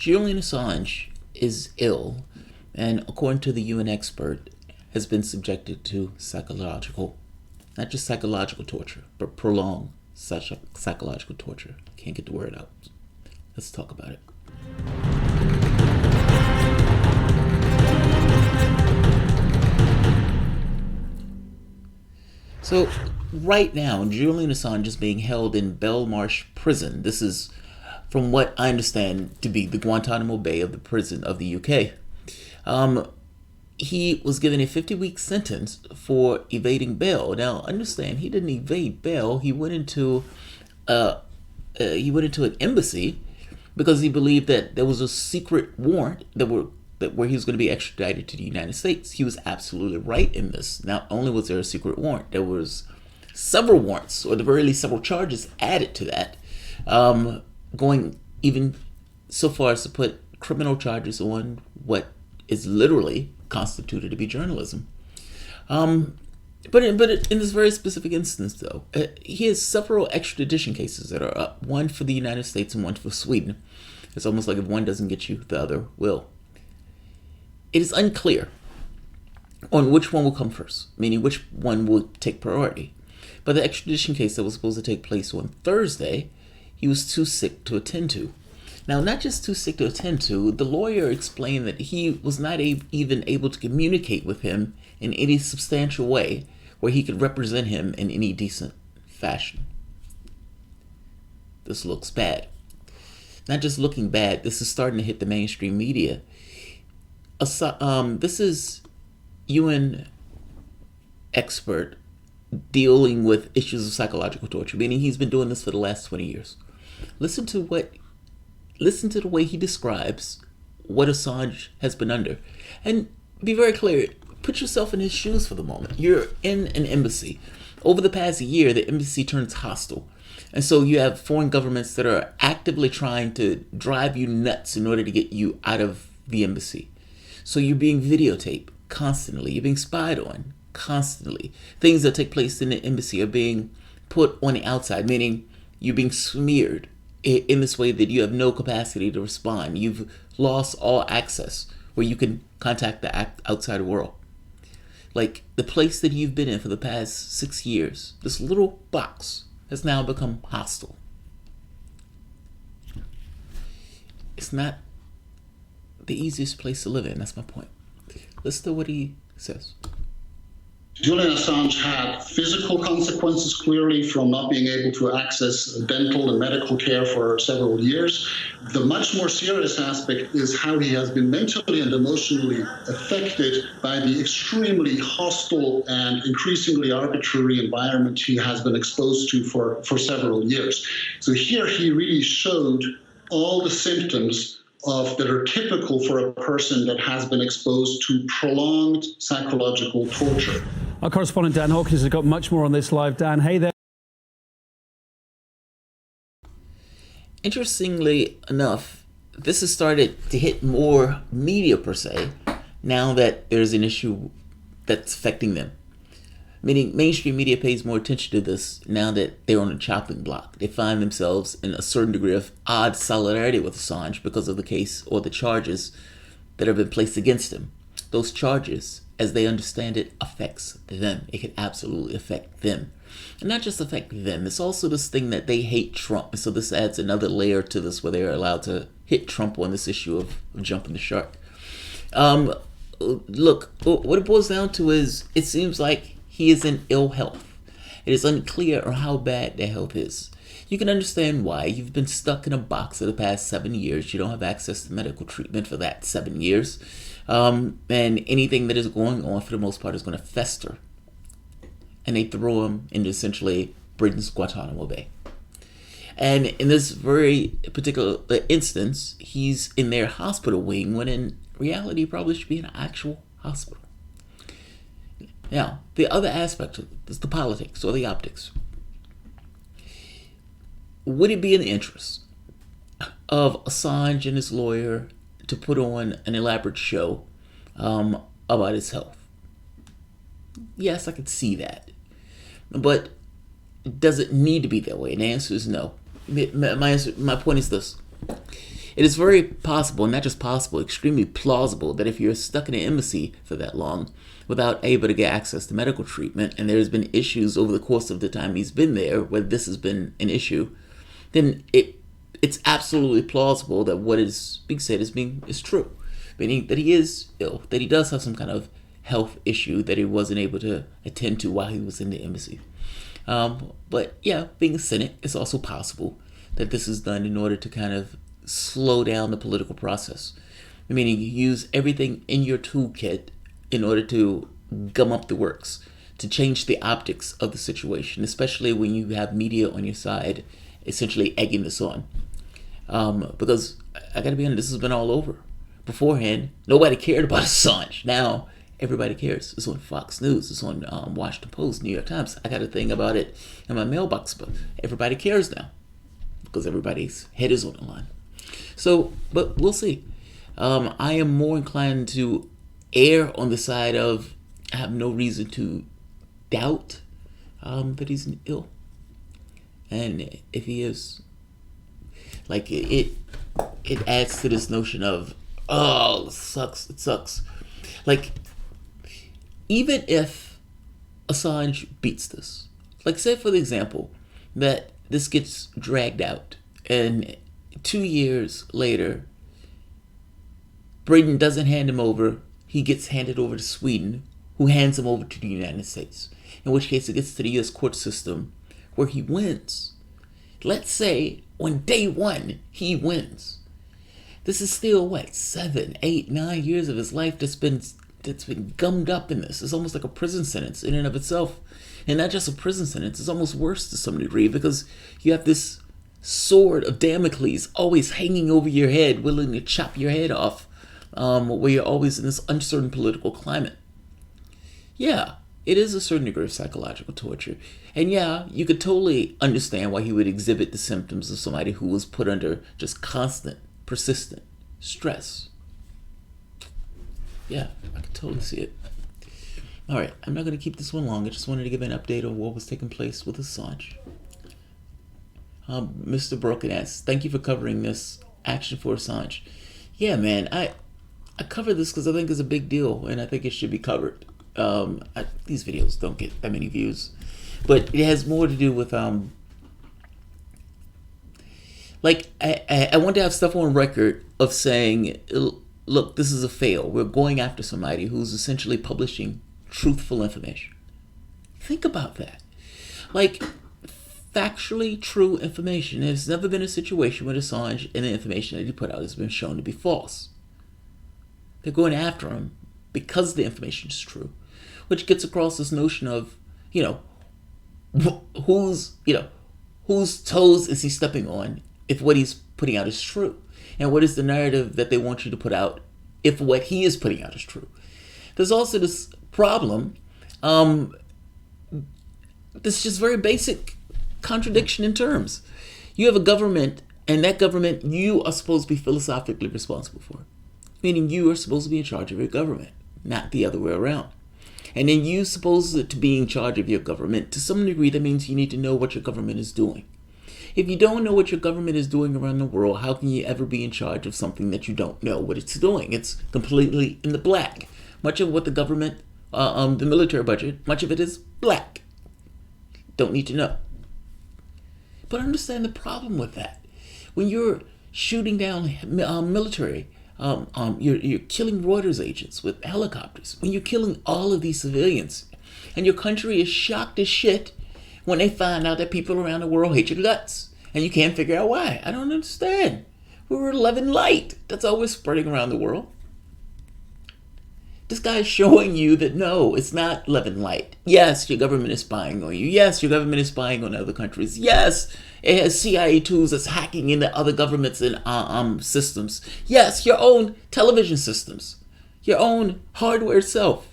Julian Assange is ill, and according to the UN expert, has been subjected to not just psychological torture, but prolonged psychological torture. Can't get the word out. Let's talk about it. So, right now, Julian Assange is being held in Belmarsh Prison. This is, from what I understand, to be the Guantanamo Bay of the prison of the UK. He was given a 50-week sentence for evading bail. Now, understand, he didn't evade bail. He went into an embassy because he believed that there was a secret warrant where he was going to be extradited to the United States. He was absolutely right in this. Not only was there a secret warrant, there was several warrants, or at the very least several charges added to that, going even so far as to put criminal charges on what is literally constituted to be journalism. But in this very specific instance, though, he has several extradition cases that are up. One for the United States and one for Sweden. It's almost like if one doesn't get you, the other will. It is unclear on which one will come first, meaning which one will take priority. But the extradition case that was supposed to take place on Thursday, he was too sick to attend to. Now, not just too sick to attend to, the lawyer explained that he was not even able to communicate with him in any substantial way where he could represent him in any decent fashion. This looks bad. Not just looking bad, this is starting to hit the mainstream media. This is UN expert dealing with issues of psychological torture, meaning he's been doing this for the last 20 years. Listen to the way he describes what Assange has been under. And be very clear, put yourself in his shoes for the moment. You're in an embassy. Over the past year, the embassy turns hostile. And so you have foreign governments that are actively trying to drive you nuts in order to get you out of the embassy. So you're being videotaped constantly. You're being spied on constantly. Things that take place in the embassy are being put on the outside, meaning you're being smeared in this way that you have no capacity to respond. You've lost all access where you can contact the outside world. Like the place that you've been in for the past 6 years, this little box has now become hostile. It's not the easiest place to live in. That's my point. Listen to what he says. Julian Assange had physical consequences, clearly, from not being able to access dental and medical care for several years. The much more serious aspect is how he has been mentally and emotionally affected by the extremely hostile and increasingly arbitrary environment he has been exposed to for several years. So here he really showed all the symptoms that are typical for a person that has been exposed to prolonged psychological torture. Our correspondent Dan Hawkins has got much more on this live. Dan, hey there. Interestingly enough, this has started to hit more media per se now that there's an issue that's affecting them. Meaning mainstream media pays more attention to this now that they're on a chopping block. They find themselves in a certain degree of odd solidarity with Assange because of the case or the charges that have been placed against him. Those charges, as they understand it, affects them. It can absolutely affect them. And not just affect them, it's also this thing that they hate Trump. So this adds another layer to this where they're allowed to hit Trump on this issue of jumping the shark. Look, what it boils down to is it seems like he is in ill health. It is unclear how bad their health is. You can understand why. You've been stuck in a box for the past 7 years. You don't have access to medical treatment for that 7 years. And anything that is going on, for the most part, is going to fester. And they throw him into essentially Britain's Guantanamo Bay. And in this very particular instance, he's in their hospital wing, when in reality, he probably should be in an actual hospital. Now, the other aspect of it is the politics or the optics. Would it be in the interest of Assange and his lawyer to put on an elaborate show about his health? Yes, I could see that. But does it need to be that way? And the answer is no. My point is this. It is very possible, not just possible, extremely plausible, that if you're stuck in an embassy for that long without able to get access to medical treatment, and there's been issues over the course of the time he's been there where this has been an issue, then it's absolutely plausible that what is being said is true. Meaning that he is ill, that he does have some kind of health issue that he wasn't able to attend to while he was in the embassy. But yeah, being a cynic, it's also possible that this is done in order to kind of slow down the political process. Meaning you use everything in your toolkit in order to gum up the works, to change the optics of the situation, especially when you have media on your side, essentially egging this on. Because I gotta be honest, this has been all over. Beforehand, nobody cared about Assange. Now, everybody cares. It's on Fox News. It's on Washington Post, New York Times. I got a thing about it in my mailbox, but everybody cares now because everybody's head is on the line. So, but we'll see. I am more inclined to err on the side of I have no reason to doubt that he's ill. And if he is, like, it adds to this notion of, oh, it sucks. Like, even if Assange beats this, like, say for the example that this gets dragged out and 2 years later Britain doesn't hand him over, he gets handed over to Sweden, who hands him over to the United States, in which case it gets to the US court system where he wins. Let's say on day one he wins. This is still what, 7, 8, 9 years of his life that's been gummed up in this. It's almost like a prison sentence in and of itself. And not just a prison sentence, it's almost worse to some degree because you have this sword of Damocles always hanging over your head, willing to chop your head off, where you're always in this uncertain political climate. Yeah, it is a certain degree of psychological torture. And yeah, you could totally understand why he would exhibit the symptoms of somebody who was put under just constant, persistent stress. Yeah, I could totally see it. All right, I'm not going to keep this one long. I just wanted to give an update on what was taking place with Assange. Mr. Broken asks, thank you for covering this action for Assange. Yeah, man, I cover this because I think it's a big deal, and I think it should be covered. These videos don't get that many views, but it has more to do with like I want to have stuff on record of saying, look, this is a fail. We're going after somebody who's essentially publishing truthful information. Think about that. Like, factually true information. There's never been a situation with Assange and the information that he put out has been shown to be false. They're going after him because the information is true, which gets across this notion of, whose toes is he stepping on if what he's putting out is true, and what is the narrative that they want you to put out if what he is putting out is true. There's also this problem, this just very basic contradiction in terms. You have a government, and that government you are supposed to be philosophically responsible for. Meaning you are supposed to be in charge of your government, not the other way around. And then you're supposed to be in charge of your government. To some degree, that means you need to know what your government is doing. If you don't know what your government is doing around the world, how can you ever be in charge of something that you don't know what it's doing? It's completely in the black. Much of what the government, the military budget, much of it is black. Don't need to know. But understand the problem with that. When you're shooting down military, you're killing Reuters agents with helicopters. When you're killing all of these civilians, and your country is shocked as shit when they find out that people around the world hate your guts, and you can't figure out why. I don't understand. We were love and light. That's always spreading around the world. This guy is showing you that no, it's not love and light. Yes, your government is spying on you. Yes, your government is spying on other countries. Yes, it has CIA tools that's hacking into other governments and systems. Yes, your own television systems, your own hardware itself,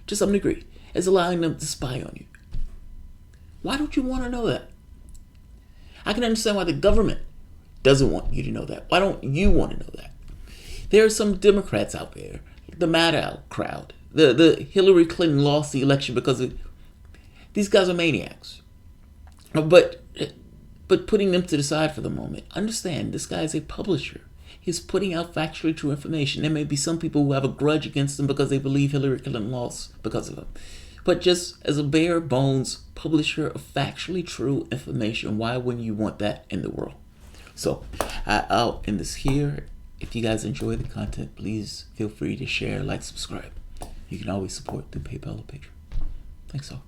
to some degree, is allowing them to spy on you. Why don't you want to know that? I can understand why the government doesn't want you to know that. Why don't you want to know that? There are some Democrats out there, the Maddow crowd, the Hillary Clinton lost the election because of these guys are maniacs. But putting them to the side for the moment, understand this guy is a publisher. He's putting out factually true information. There may be some people who have a grudge against him because they believe Hillary Clinton lost because of him. But just as a bare bones publisher of factually true information, why wouldn't you want that in the world? So I'll end this here. If you guys enjoy the content, please feel free to share, like, subscribe. You can always support through PayPal or Patreon. Thanks all.